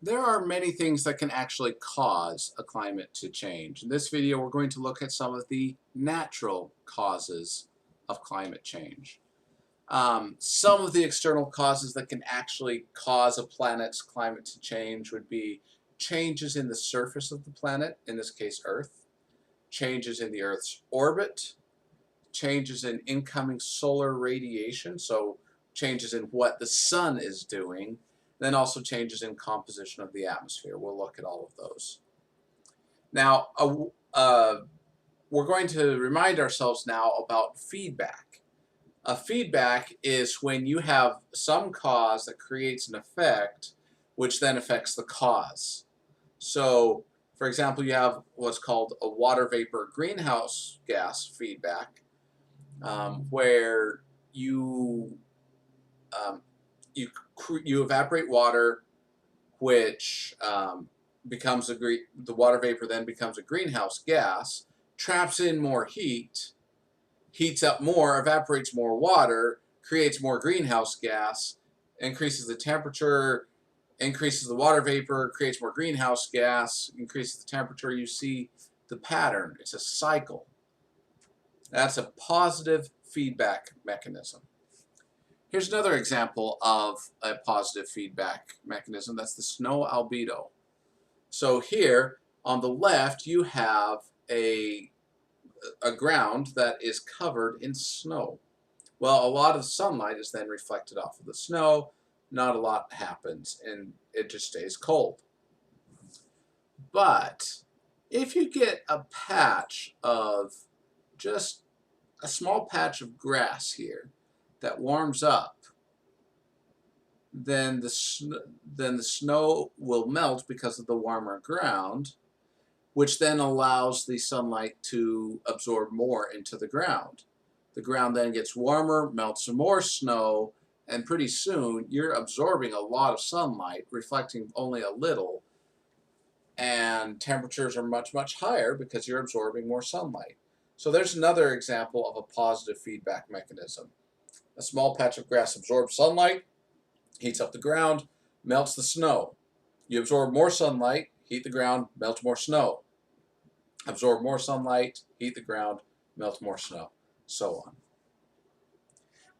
There are many things that can actually cause a climate to change. In this video, we're going to look at some of the natural causes of climate change. Some of the external causes that can actually cause a planet's climate to change would be changes in the surface of the planet, in this case Earth, changes in the Earth's orbit, changes in incoming solar radiation, so changes in what the sun is doing, then also changes in composition of the atmosphere. We'll look at all of those. Now, we're going to remind ourselves now about feedback. A feedback is when you have some cause that creates an effect, which then affects the cause. So, for example, you have what's called a water vapor greenhouse gas feedback, where you um, you evaporate water, which becomes the water vapor then becomes a greenhouse gas, traps in more heat, heats up more, evaporates more water, creates more greenhouse gas, increases the temperature, increases the water vapor, creates more greenhouse gas, increases the temperature. You see the pattern. It's a cycle. That's a positive feedback mechanism. Here's another example of a positive feedback mechanism. That's the snow albedo. So here on the left you have a ground that is covered in snow. Well, a lot of sunlight is then reflected off of the snow. Not a lot happens and it just stays cold. But if you get a patch of just a small patch of grass here that warms up, then the snow will melt because of the warmer ground, which then allows the sunlight to absorb more into the ground. The ground then gets warmer, melts some more snow, and pretty soon you're absorbing a lot of sunlight, reflecting only a little, and temperatures are much, much higher because you're absorbing more sunlight. So there's another example of a positive feedback mechanism. A small patch of grass absorbs sunlight, heats up the ground, melts the snow. You absorb more sunlight, heat the ground, melt more snow. Absorb more sunlight, heat the ground, melt more snow, so on.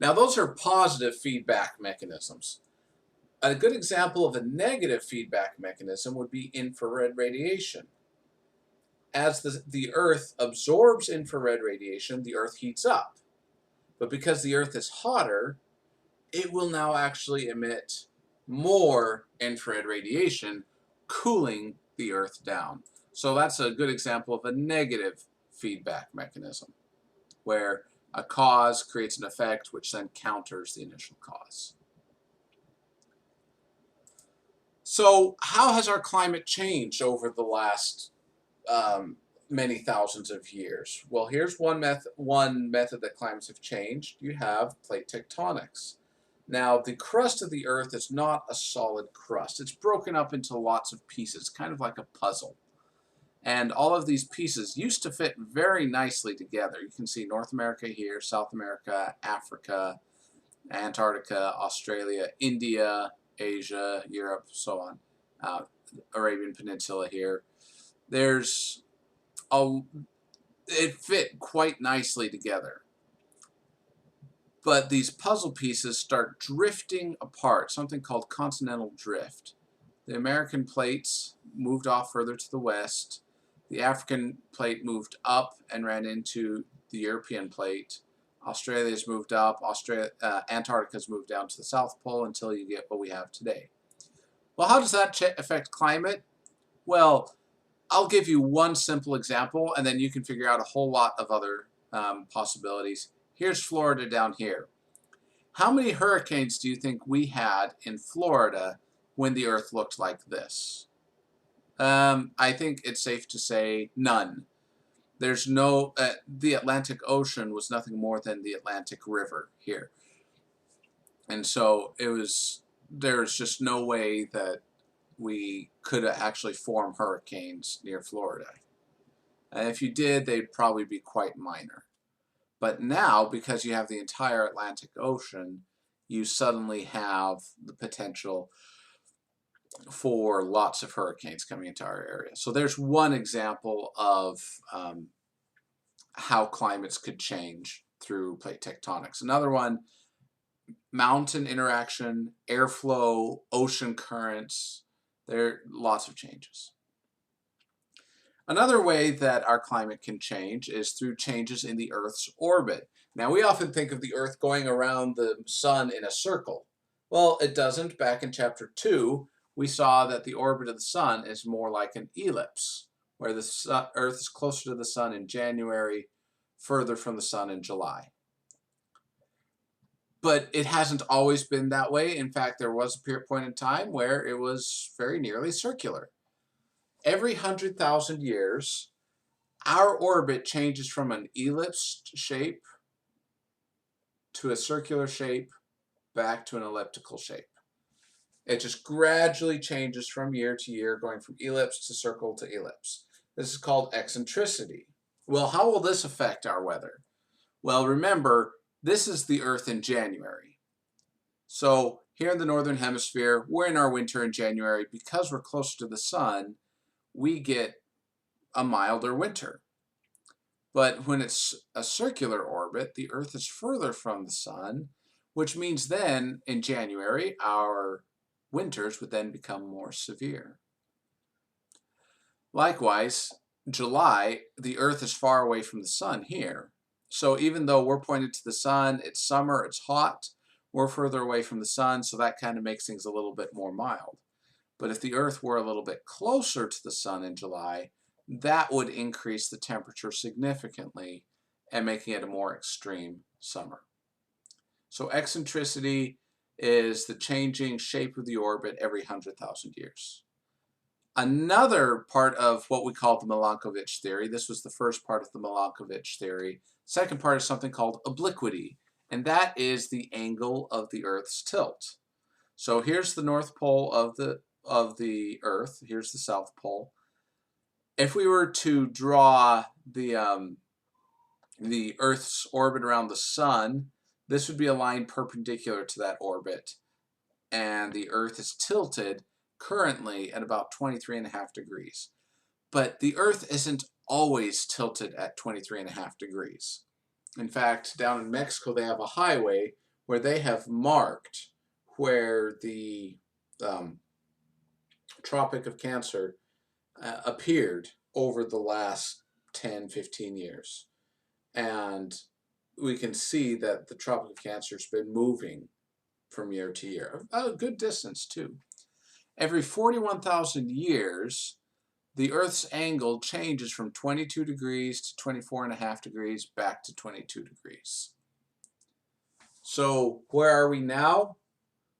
Now those are positive feedback mechanisms. A good example of a negative feedback mechanism would be infrared radiation. As the Earth absorbs infrared radiation, the Earth heats up. But because the Earth is hotter, it will now actually emit more infrared radiation, cooling the Earth down. So that's a good example of a negative feedback mechanism, where a cause creates an effect which then counters the initial cause. So how has our climate changed over the last many thousands of years? Well, here's one method that climates have changed. You have plate tectonics. Now, the crust of the Earth is not a solid crust. It's broken up into lots of pieces, kind of like a puzzle. And all of these pieces used to fit very nicely together. You can see North America here, South America, Africa, Antarctica, Australia, India, Asia, Europe, so on. Arabian Peninsula here. There's it fit quite nicely together. But these puzzle pieces start drifting apart, something called continental drift. The American plates moved off further to the west. The African plate moved up and ran into the European plate. Australia's moved up. Antarctica's moved down to the South Pole until you get what we have today. Well, how does that affect climate? Well, I'll give you one simple example, and then you can figure out a whole lot of other possibilities. Here's Florida down here. How many hurricanes do you think we had in Florida when the Earth looked like this? I think it's safe to say none. There's no, the Atlantic Ocean was nothing more than the Atlantic River here. And so there's just no way that we could actually form hurricanes near Florida. And if you did, they'd probably be quite minor. But now, because you have the entire Atlantic Ocean, you suddenly have the potential for lots of hurricanes coming into our area. So there's one example of how climates could change through plate tectonics. Another one, mountain interaction, airflow, ocean currents. There are lots of changes. Another way that our climate can change is through changes in the Earth's orbit. Now, we often think of the Earth going around the sun in a circle. Well, it doesn't. Back in chapter 2, we saw that the orbit of the sun is more like an ellipse, where the Earth is closer to the sun in January, further from the sun in July. But it hasn't always been that way. In fact, there was a point in time where it was very nearly circular. Every 100,000 years, our orbit changes from an ellipsed shape to a circular shape back to an elliptical shape. It just gradually changes from year to year, going from ellipse to circle to ellipse. This is called eccentricity. Well, how will this affect our weather? Well, remember, this is the Earth in January. So here in the Northern Hemisphere, we're in our winter in January. Because we're closer to the sun, we get a milder winter. But when it's a circular orbit, the Earth is further from the sun, which means then in January, our winters would then become more severe. Likewise, July, the Earth is far away from the sun here. So even though we're pointed to the sun, it's summer, it's hot, we're further away from the sun, so that kind of makes things a little bit more mild. But if the Earth were a little bit closer to the sun in July, that would increase the temperature significantly and making it a more extreme summer. So eccentricity is the changing shape of the orbit every 100,000 years. Another part of what we call the Milankovitch theory, this was the first part of the Milankovitch theory. Second part is something called obliquity, and that is the angle of the Earth's tilt. So here's the North Pole of the Earth, here's the South Pole. If we were to draw the Earth's orbit around the sun, this would be a line perpendicular to that orbit, and the Earth is tilted currently at about 23.5 degrees. But the Earth isn't always tilted at 23.5 degrees. In fact, down in Mexico, they have a highway where they have marked where the Tropic of Cancer appeared over the last 10, 15 years. And we can see that the Tropic of Cancer has been moving from year to year, a good distance too. Every 41,000 years, the Earth's angle changes from 22 degrees to 24.5 degrees back to 22 degrees. So where are we now?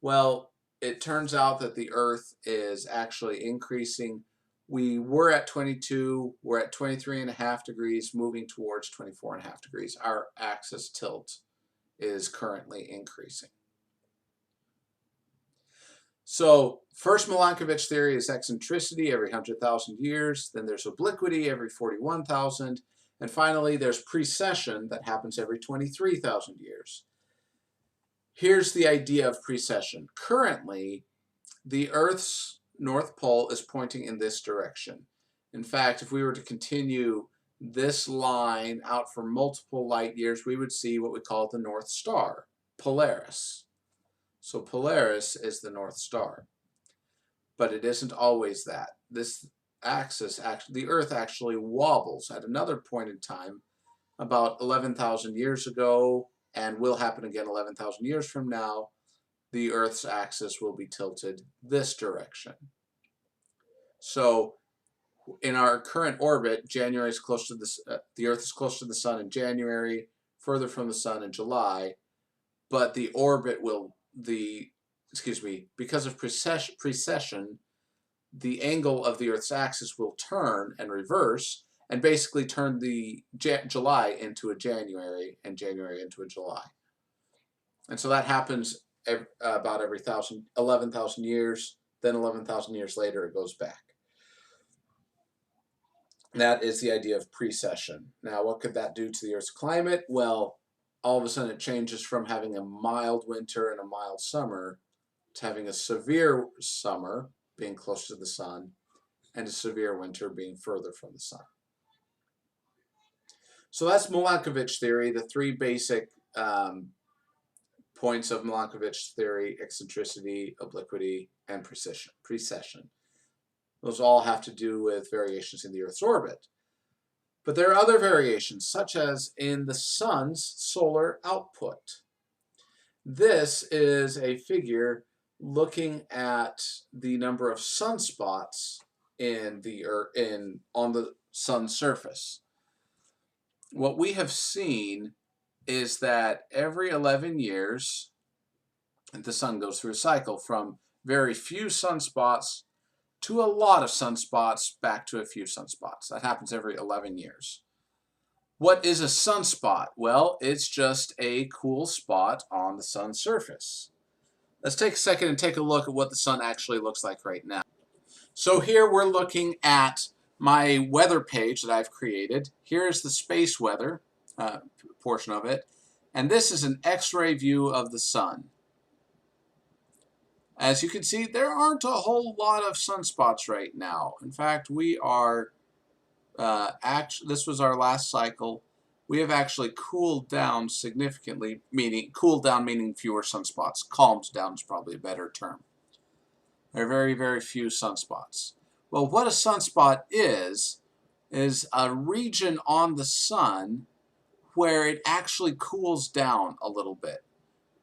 Well, it turns out that the Earth is actually increasing. We were at 22, we're at 23.5 degrees, moving towards 24.5 degrees. Our axis tilt is currently increasing. So first Milankovitch theory is eccentricity every 100,000 years, then there's obliquity every 41,000, and finally there's precession that happens every 23,000 years. Here's the idea of precession. Currently, the Earth's North Pole is pointing in this direction. In fact, if we were to continue this line out for multiple light years, we would see what we call the North Star, Polaris. So Polaris is the North Star. But it isn't always that. This axis, the Earth actually wobbles at another point in time, about 11,000 years ago, and will happen again 11,000 years from now. The Earth's axis will be tilted this direction. So in our current orbit, January is close to the Earth is close to the sun in January, further from the sun in July, but the orbit will, because of precession, the angle of the Earth's axis will turn and reverse and basically turn the July into a January and January into a July. And so that happens about every 11,000 years, then 11,000 years later it goes back. That is the idea of precession. Now, what could that do to the Earth's climate? Well, all of a sudden it changes from having a mild winter and a mild summer to having a severe summer being closer to the sun, and a severe winter being further from the sun. So that's Milankovitch theory, the three basic points of Milankovitch theory: eccentricity, obliquity, and precession. Those all have to do with variations in the Earth's orbit. But there are other variations, such as in the sun's solar output. This is a figure looking at the number of sunspots on the sun's surface. What we have seen is that every 11 years, the sun goes through a cycle from very few sunspots to a lot of sunspots back to a few sunspots. That happens every 11 years. What is a sunspot? Well, it's just a cool spot on the sun's surface. Let's take a second and take a look at what the sun actually looks like right now. So here we're looking at my weather page that I've created. Here's the space weather portion of it. And this is an X-ray view of the sun. As you can see, there aren't a whole lot of sunspots right now. In fact, we are, this was our last cycle. We have actually cooled down significantly, meaning fewer sunspots. Calmed down is probably a better term. There are very, very few sunspots. Well, what a sunspot is a region on the sun where it actually cools down a little bit.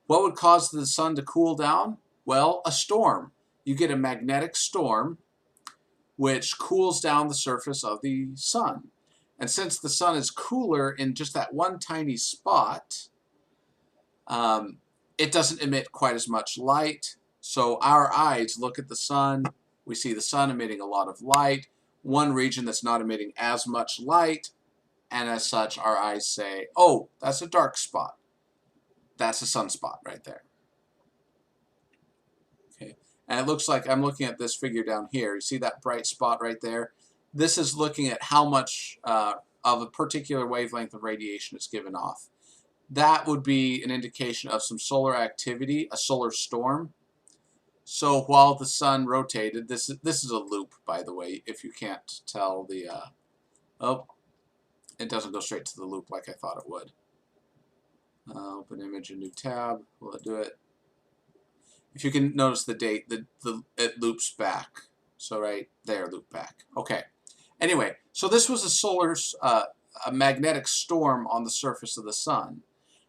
What would cause the sun to cool down? Well, a storm. You get a magnetic storm which cools down the surface of the sun. And since the sun is cooler in just that one tiny spot, it doesn't emit quite as much light. So our eyes look at the sun, we see the sun emitting a lot of light, one region that's not emitting as much light, and as such our eyes say, oh, that's a dark spot. That's a sunspot right there. Okay, and it looks like I'm looking at this figure down here. You see that bright spot right there? This is looking at how much of a particular wavelength of radiation is given off. That would be an indication of some solar activity, a solar storm. So while the sun rotated, this is a loop, by the way, if you can't tell the, oh, it doesn't go straight to the loop like I thought it would. Open image, a new tab, will it do it? If you can notice the date, it loops back. So right there, loop back. Okay. Anyway, so this was a magnetic storm on the surface of the sun,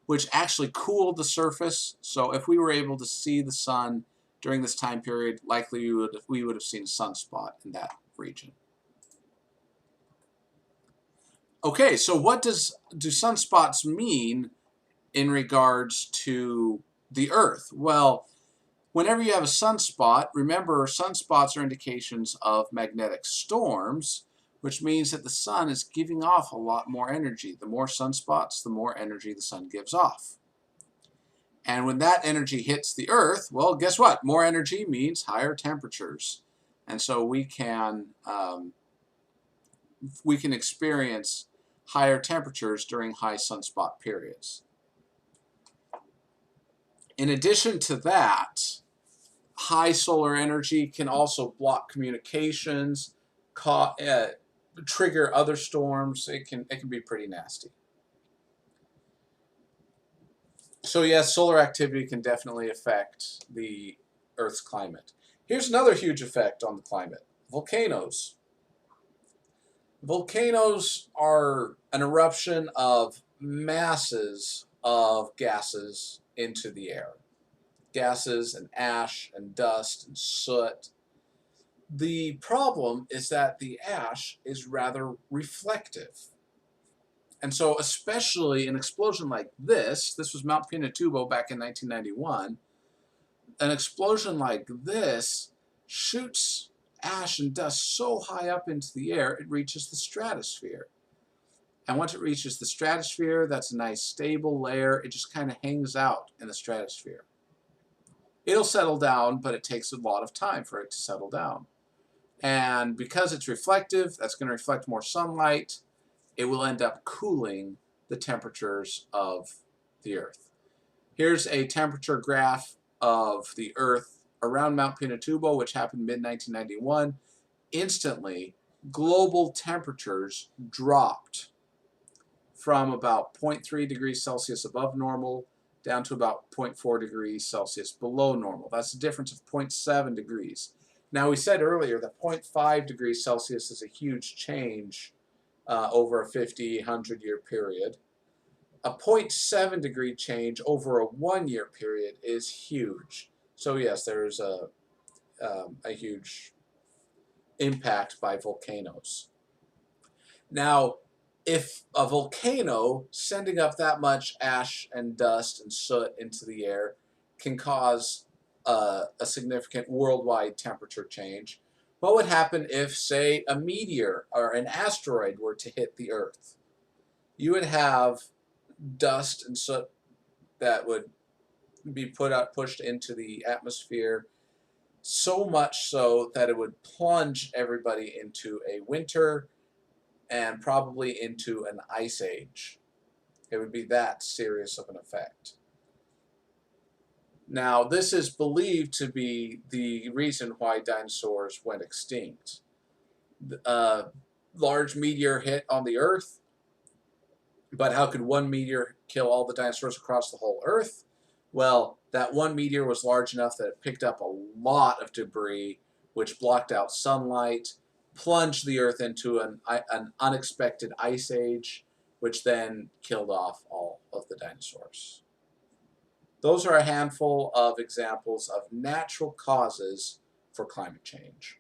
which actually cooled the surface. So if we were able to see the sun during this time period, likely we would have seen a sunspot in that region. Okay, so what do sunspots mean in regards to the Earth? Well, whenever you have a sunspot, remember sunspots are indications of magnetic storms, which means that the sun is giving off a lot more energy. The more sunspots, the more energy the sun gives off. And when that energy hits the Earth, well, guess what? More energy means higher temperatures. And so we can experience higher temperatures during high sunspot periods. In addition to that, high solar energy can also block communications, trigger other storms. It can be pretty nasty. So yes, solar activity can definitely affect the Earth's climate. Here's another huge effect on the climate: volcanoes. Volcanoes are an eruption of masses of gases into the air. Gases and ash and dust and soot. The problem is that the ash is rather reflective. And so especially an explosion like this was Mount Pinatubo back in 1991, an explosion like this shoots ash and dust so high up into the air, it reaches the stratosphere. And once it reaches the stratosphere, that's a nice stable layer. It just kind of hangs out in the stratosphere. It'll settle down, but it takes a lot of time for it to settle down. And because it's reflective, that's going to reflect more sunlight. It will end up cooling the temperatures of the Earth. Here's a temperature graph of the Earth around Mount Pinatubo, which happened mid-1991, instantly global temperatures dropped from about 0.3 degrees Celsius above normal down to about 0.4 degrees Celsius below normal. That's a difference of 0.7 degrees. Now, we said earlier that 0.5 degrees Celsius is a huge change over a 50, 100-year period. A 0.7 degree change over a 1-year period is huge. So yes, there's a huge impact by volcanoes. Now, if a volcano sending up that much ash and dust and soot into the air can cause a significant worldwide temperature change, what would happen if, say, a meteor or an asteroid were to hit the Earth? You would have dust and soot that would be pushed into the atmosphere, so much so that it would plunge everybody into a winter and probably into an ice age. It would be that serious of an effect. Now, this is believed to be the reason why dinosaurs went extinct. A large meteor hit on the Earth, but how could one meteor kill all the dinosaurs across the whole Earth? Well, that one meteor was large enough that it picked up a lot of debris, which blocked out sunlight, plunged the Earth into an unexpected ice age, which then killed off all of the dinosaurs. Those are a handful of examples of natural causes for climate change.